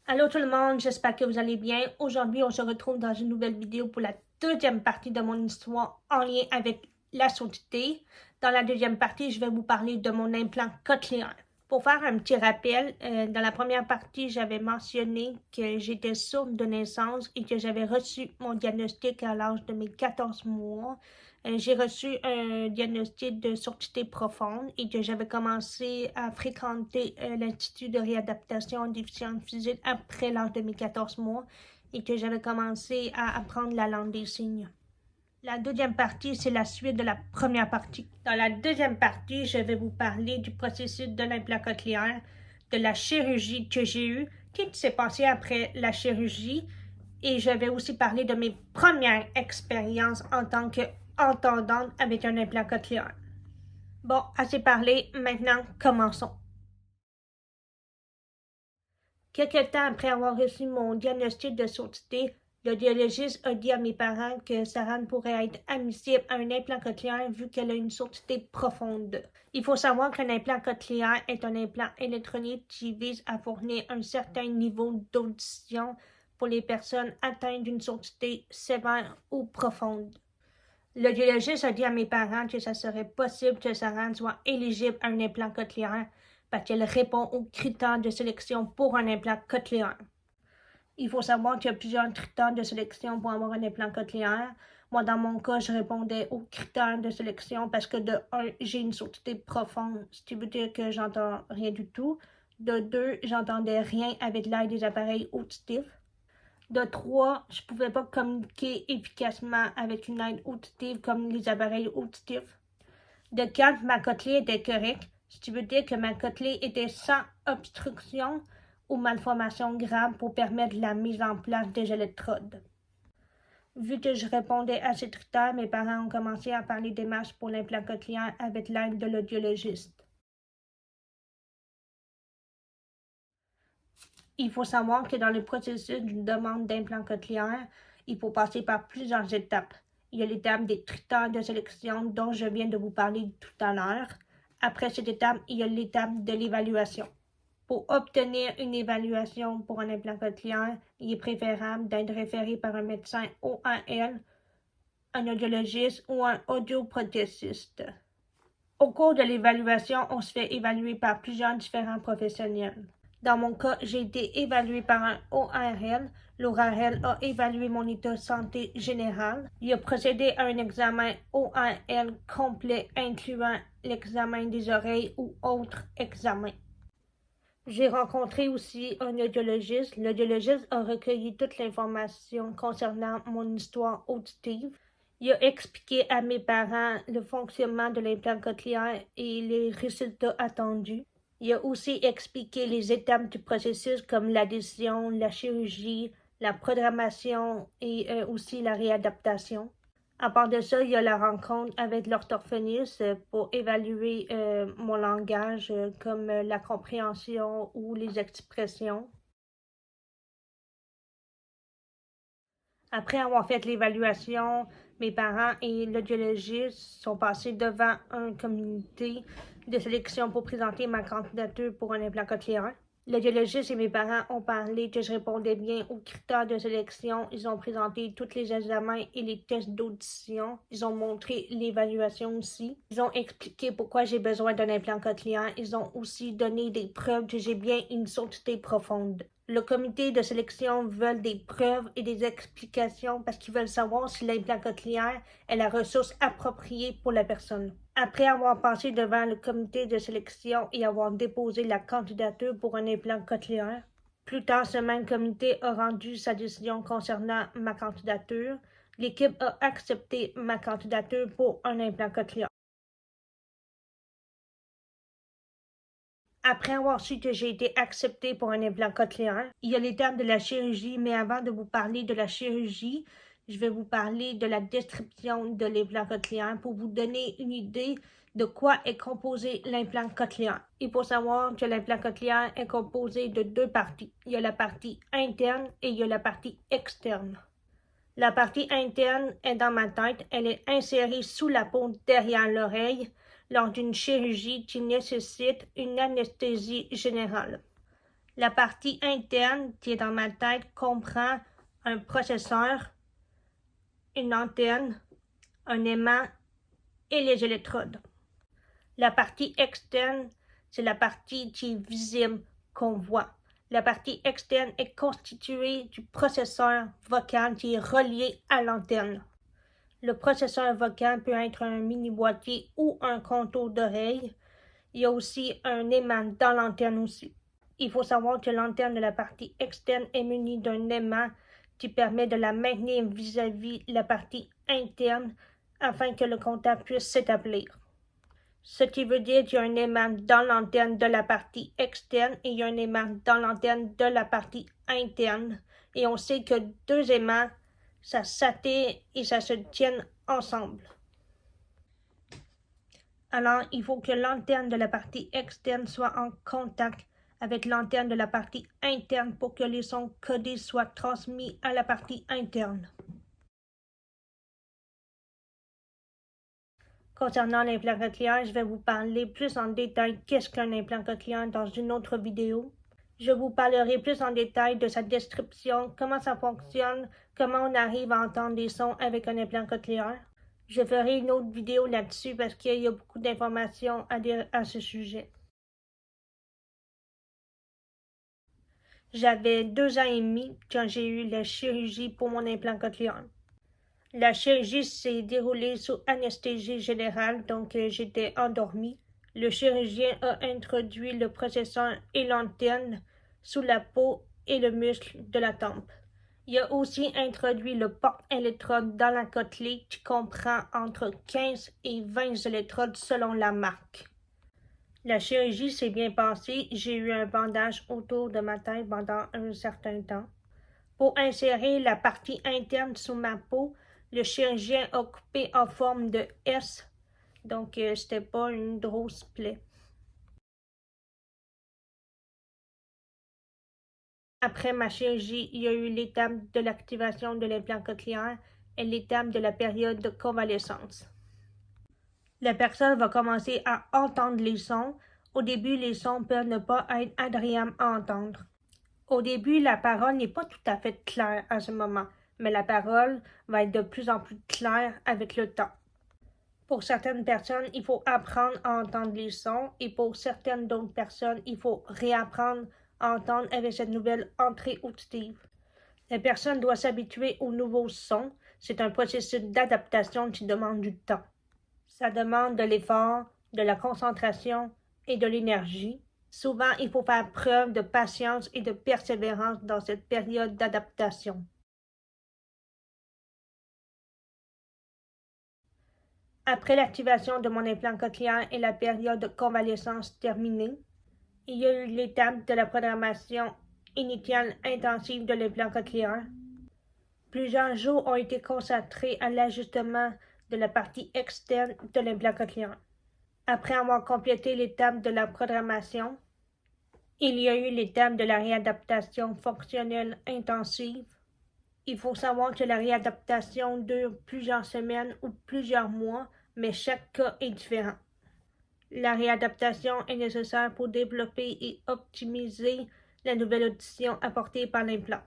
Allô tout le monde, j'espère que vous allez bien. Aujourd'hui, on se retrouve dans une nouvelle vidéo pour la deuxième partie de mon histoire en lien avec la surdité. Dans la deuxième partie, je vais vous parler de mon implant cochléaire. Pour faire un petit rappel, dans la première partie, j'avais mentionné que j'étais sourde de naissance et que j'avais reçu mon diagnostic à l'âge de mes 14 mois. J'ai reçu un diagnostic de surdité profonde et que j'avais commencé à fréquenter l'Institut de réadaptation en déficience physique après l'âge de mes 14 mois et que j'avais commencé à apprendre la langue des signes. La deuxième partie, c'est la suite de la première partie. Dans la deuxième partie, je vais vous parler du processus de l'implant cochléaire, de la chirurgie que j'ai eue, qu'est-ce qui s'est passé après la chirurgie, et je vais aussi parler de mes premières expériences en tant qu'entendante avec un implant cochléaire. Bon, assez parlé, maintenant commençons. Quelque temps après avoir reçu mon diagnostic de surdité, le biologiste a dit à mes parents que Sarah pourrait être admissible à un implant cochléaire vu qu'elle a une surdité profonde. Il faut savoir qu'un implant cochléaire est un implant électronique qui vise à fournir un certain niveau d'audition pour les personnes atteintes d'une surdité sévère ou profonde. Le biologiste a dit à mes parents que ça serait possible que Sarah soit éligible à un implant cochléaire parce qu'elle répond aux critères de sélection pour un implant cochléaire. Il faut savoir qu'il y a plusieurs critères de sélection pour avoir un implant cochléaire. Moi, dans mon cas, je répondais aux critères de sélection parce que de 1, j'ai une surdité profonde, ce qui veut dire que j'entends rien du tout. De 2, j'entendais rien avec l'aide des appareils auditifs. De 3, je ne pouvais pas communiquer efficacement avec une aide auditive comme les appareils auditifs. De 4, ma cochlée était correcte, ce qui veut dire que ma cochlée était sans obstruction ou malformation grave pour permettre la mise en place des électrodes. Vu que je répondais à ces critères, mes parents ont commencé à faire les démarches pour l'implant cochléaire avec l'aide de l'audiologiste. Il faut savoir que dans le processus d'une demande d'implant cochléaire, il faut passer par plusieurs étapes. Il y a l'étape des critères de sélection dont je viens de vous parler tout à l'heure. Après cette étape, il y a l'étape de l'évaluation. Pour obtenir une évaluation pour un implant cochléaire, il est préférable d'être référé par un médecin ORL, un audiologiste ou un audioprothésiste. Au cours de l'évaluation, on se fait évaluer par plusieurs différents professionnels. Dans mon cas, j'ai été évaluée par un ORL. L'ORL a évalué mon état de santé général. Il a procédé à un examen ORL complet incluant l'examen des oreilles ou autres examens. J'ai rencontré aussi un audiologiste. L'audiologiste a recueilli toute l'information concernant mon histoire auditive. Il a expliqué à mes parents le fonctionnement de l'implant cochléaire et les résultats attendus. Il a aussi expliqué les étapes du processus comme l'adhésion, la chirurgie, la programmation et aussi la réadaptation. À part de ça, il y a la rencontre avec l'orthophoniste pour évaluer mon langage comme la compréhension ou les expressions. Après avoir fait l'évaluation, mes parents et l'audiologiste sont passés devant un comité de sélection pour présenter ma candidature pour un implant cochléaire. L'audiologiste et mes parents ont parlé que je répondais bien aux critères de sélection. Ils ont présenté tous les examens et les tests d'audition. Ils ont montré l'évaluation aussi. Ils ont expliqué pourquoi j'ai besoin d'un implant cochléaire. Ils ont aussi donné des preuves que j'ai bien une surdité profonde. Le comité de sélection veut des preuves et des explications parce qu'ils veulent savoir si l'implant cochléaire est la ressource appropriée pour la personne. Après avoir passé devant le comité de sélection et avoir déposé la candidature pour un implant cochléaire, plus tard ce même comité a rendu sa décision concernant ma candidature. L'équipe a accepté ma candidature pour un implant cochléaire. Après avoir su que j'ai été acceptée pour un implant cochléaire, il y a l'étape de la chirurgie, mais avant de vous parler de la chirurgie, je vais vous parler de la description de l'implant cochléaire pour vous donner une idée de quoi est composé l'implant cochléaire. Il faut savoir que l'implant cochléaire est composé de 2 parties. Il y a la partie interne et il y a la partie externe. La partie interne est dans ma tête, elle est insérée sous la peau derrière l'oreille lors d'une chirurgie qui nécessite une anesthésie générale. La partie interne qui est dans ma tête comprend un processeur, une antenne, un aimant et les électrodes. La partie externe, c'est la partie qui est visible, qu'on voit. La partie externe est constituée du processeur vocal qui est relié à l'antenne. Le processeur vocal peut être un mini-boîtier ou un contour d'oreille. Il y a aussi un aimant dans l'antenne aussi. Il faut savoir que l'antenne de la partie externe est munie d'un aimant qui permet de la maintenir vis-à-vis la partie interne afin que le contact puisse s'établir. Ce qui veut dire qu'il y a un aimant dans l'antenne de la partie externe et il y a un aimant dans l'antenne de la partie interne. Et on sait que deux aimants, ça s'attire et ça se tient ensemble. Alors, il faut que l'antenne de la partie externe soit en contact avec l'antenne de la partie interne pour que les sons codés soient transmis à la partie interne. Concernant l'implant cochléaire, je vais vous parler plus en détail qu'est-ce qu'un implant cochléaire dans une autre vidéo. Je vous parlerai plus en détail de sa description, comment ça fonctionne, comment on arrive à entendre des sons avec un implant cochléaire. Je ferai une autre vidéo là-dessus parce qu'il y a beaucoup d'informations à dire à ce sujet. J'avais 2 ans et demi quand j'ai eu la chirurgie pour mon implant cochléaire. La chirurgie s'est déroulée sous anesthésie générale, donc j'étais endormie. Le chirurgien a introduit le processeur et l'antenne sous la peau et le muscle de la tempe. Il a aussi introduit le porte-électrode dans la côtelée qui comprend entre 15 et 20 électrodes selon la marque. La chirurgie s'est bien passée. J'ai eu un bandage autour de ma tête pendant un certain temps. Pour insérer la partie interne sous ma peau, le chirurgien a coupé en forme de S, donc c'était pas une grosse plaie. Après ma chirurgie, il y a eu l'étape de l'activation de l'implant cochléaire et l'étape de la période de convalescence. La personne va commencer à entendre les sons. Au début, les sons peuvent ne pas être agréables à entendre. Au début, la parole n'est pas tout à fait claire à ce moment, mais la parole va être de plus en plus claire avec le temps. Pour certaines personnes, il faut apprendre à entendre les sons et pour certaines d'autres personnes, il faut réapprendre à entendre avec cette nouvelle entrée auditive. La personne doit s'habituer aux nouveaux sons. C'est un processus d'adaptation qui demande du temps. Ça demande de l'effort, de la concentration et de l'énergie. Souvent, il faut faire preuve de patience et de persévérance dans cette période d'adaptation. Après l'activation de mon implant cochléaire et la période de convalescence terminée, il y a eu l'étape de la programmation initiale intensive de l'implant cochléaire. Plusieurs jours ont été consacrés à l'ajustement de la partie externe de l'implant cochléaire. Après avoir complété l'étape de la programmation, il y a eu l'étape de la réadaptation fonctionnelle intensive. Il faut savoir que la réadaptation dure plusieurs semaines ou plusieurs mois, mais chaque cas est différent. La réadaptation est nécessaire pour développer et optimiser la nouvelle audition apportée par l'implant.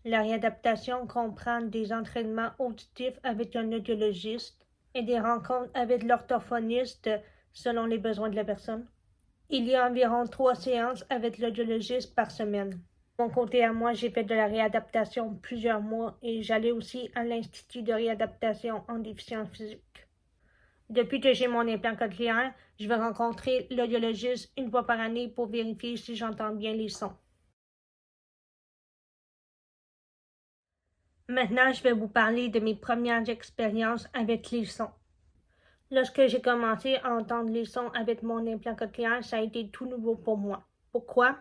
La réadaptation comprend des entraînements auditifs avec un audiologiste et des rencontres avec l'orthophoniste selon les besoins de la personne. Il y a environ 3 séances avec l'audiologiste par semaine. De mon côté à moi, j'ai fait de la réadaptation plusieurs mois et j'allais aussi à l'Institut de réadaptation en déficience physique. Depuis que j'ai mon implant cochléaire, je vais rencontrer l'audiologiste 1 fois par année pour vérifier si j'entends bien les sons. Maintenant, je vais vous parler de mes premières expériences avec les sons. Lorsque j'ai commencé à entendre les sons avec mon implant cochléaire, ça a été tout nouveau pour moi. Pourquoi?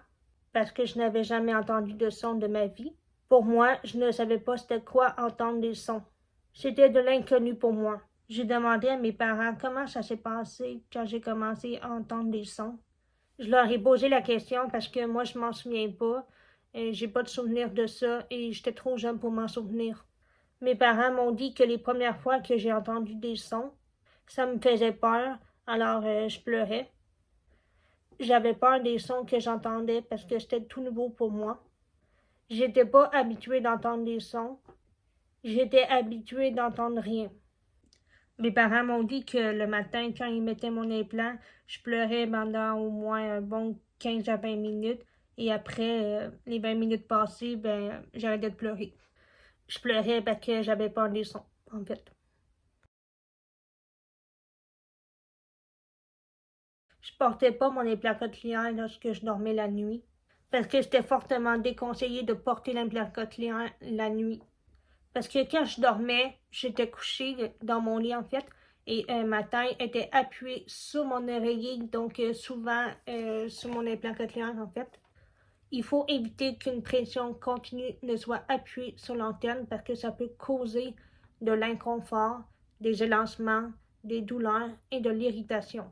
Parce que je n'avais jamais entendu de son de ma vie. Pour moi, je ne savais pas c'était quoi entendre des sons. C'était de l'inconnu pour moi. J'ai demandé à mes parents comment ça s'est passé quand j'ai commencé à entendre des sons. Je leur ai posé la question parce que moi, je m'en souviens pas. J'ai pas de souvenir de ça et j'étais trop jeune pour m'en souvenir. Mes parents m'ont dit que les premières fois que j'ai entendu des sons, ça me faisait peur, alors je pleurais. J'avais peur des sons que j'entendais parce que c'était tout nouveau pour moi. J'étais pas habituée d'entendre des sons. J'étais habituée d'entendre rien. Mes parents m'ont dit que le matin, quand ils mettaient mon implant, je pleurais pendant au moins un bon 15 à 20 minutes. Et après, les 20 minutes passées, j'arrêtais de pleurer. Je pleurais parce que j'avais peur des sons, en fait. Je portais pas mon implant cochléaire lorsque je dormais la nuit, parce que c'était fortement déconseillé de porter l'implant cochléaire la nuit. Parce que quand je dormais, j'étais couchée dans mon lit en fait, et ma taille était appuyée sur mon oreiller, donc souvent sur mon implant cochléaire en fait. Il faut éviter qu'une pression continue ne soit appuyée sur l'antenne parce que ça peut causer de l'inconfort, des élancements, des douleurs et de l'irritation.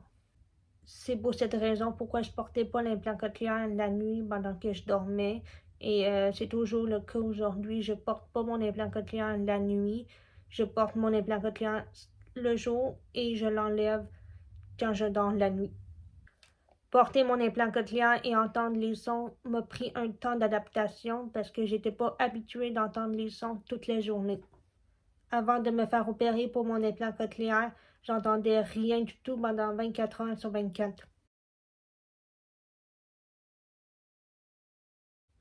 C'est pour cette raison pourquoi je portais pas l'implant cochléaire la nuit pendant que je dormais. Et c'est toujours le cas aujourd'hui. Je porte pas mon implant cochléaire la nuit. Je porte mon implant cochléaire le jour et je l'enlève quand je dors la nuit. Porter mon implant cochléaire et entendre les sons m'a pris un temps d'adaptation parce que j'étais pas habituée d'entendre les sons toutes les journées. Avant de me faire opérer pour mon implant cochléaire, j'entendais rien du tout pendant 24 heures sur 24.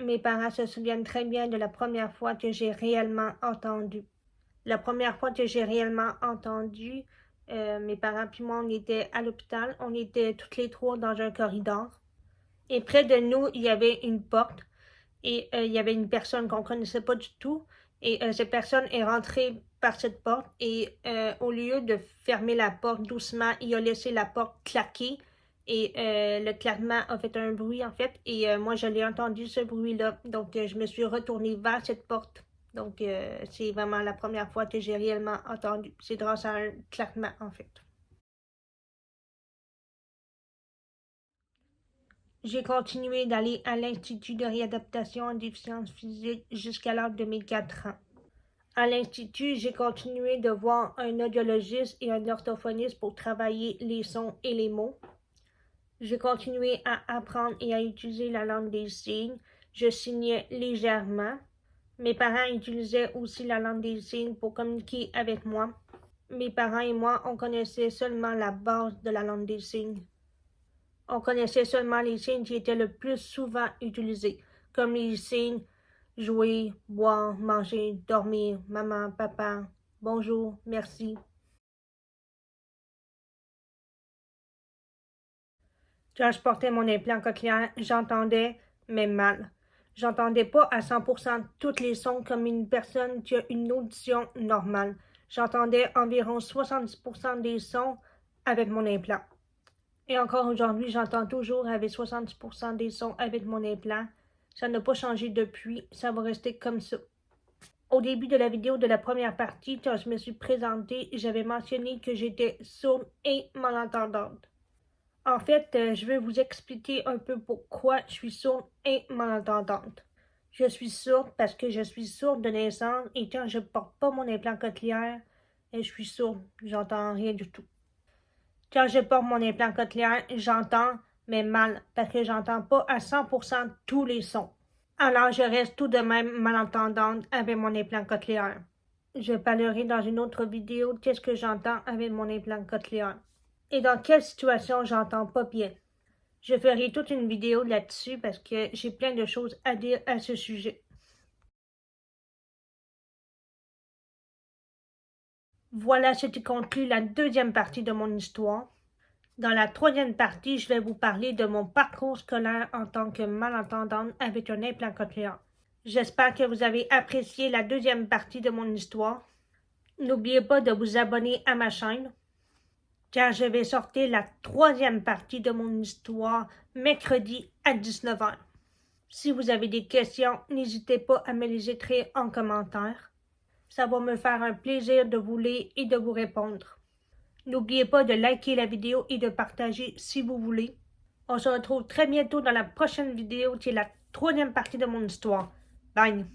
Mes parents se souviennent très bien de la première fois que j'ai réellement entendu. La première fois que j'ai réellement entendu, mes parents puis moi, on était à l'hôpital. On était toutes les trois dans un corridor. Et près de nous, il y avait une porte. Et il y avait une personne qu'on ne connaissait pas du tout. Et cette personne est rentrée par cette porte. Et au lieu de fermer la porte doucement, il a laissé la porte claquer. Et le claquement a fait un bruit, en fait. Et moi, je l'ai entendu, ce bruit-là. Donc, je me suis retournée vers cette porte. Donc, c'est vraiment la première fois que j'ai réellement entendu. C'est grâce à un claquement, en fait. J'ai continué d'aller à l'Institut de réadaptation en déficience physique jusqu'à l'âge de mes 4 ans. À l'Institut, j'ai continué de voir un audiologiste et un orthophoniste pour travailler les sons et les mots. J'ai continué à apprendre et à utiliser la langue des signes. Je signais légèrement. Mes parents utilisaient aussi la langue des signes pour communiquer avec moi. Mes parents et moi, on connaissait seulement la base de la langue des signes. On connaissait seulement les signes qui étaient le plus souvent utilisés, comme les signes jouer, boire, manger, dormir, maman, papa, bonjour, merci. Quand je portais mon implant cochléaire, j'entendais, mais mal. J'entendais pas à 100% tous les sons comme une personne qui a une audition normale. J'entendais environ 70% des sons avec mon implant. Et encore aujourd'hui, j'entends toujours avec 70% des sons avec mon implant. Ça n'a pas changé depuis, ça va rester comme ça. Au début de la vidéo de la première partie, quand je me suis présentée, j'avais mentionné que j'étais sourde et malentendante. En fait, je vais vous expliquer un peu pourquoi je suis sourde et malentendante. Je suis sourde parce que je suis sourde de naissance et quand je porte pas mon implant cochléaire, je suis sourde, j'entends rien du tout. Quand je porte mon implant cochléaire, j'entends, mais mal, parce que j'entends pas à 100% tous les sons. Alors, je reste tout de même malentendante avec mon implant cochléaire. Je parlerai dans une autre vidéo de qu'est-ce que j'entends avec mon implant cochléaire. Et dans quelle situation j'entends pas bien. Je ferai toute une vidéo là-dessus parce que j'ai plein de choses à dire à ce sujet. Voilà ce qui conclut la deuxième partie de mon histoire. Dans la troisième partie, je vais vous parler de mon parcours scolaire en tant que malentendante avec un implant cochléaire. J'espère que vous avez apprécié la deuxième partie de mon histoire. N'oubliez pas de vous abonner à ma chaîne, car je vais sortir la troisième partie de mon histoire mercredi à 19 h. Si vous avez des questions, n'hésitez pas à me les écrire en commentaire. Ça va me faire un plaisir de vous lire et de vous répondre. N'oubliez pas de liker la vidéo et de partager si vous voulez. On se retrouve très bientôt dans la prochaine vidéo qui est la troisième partie de mon histoire. Bye!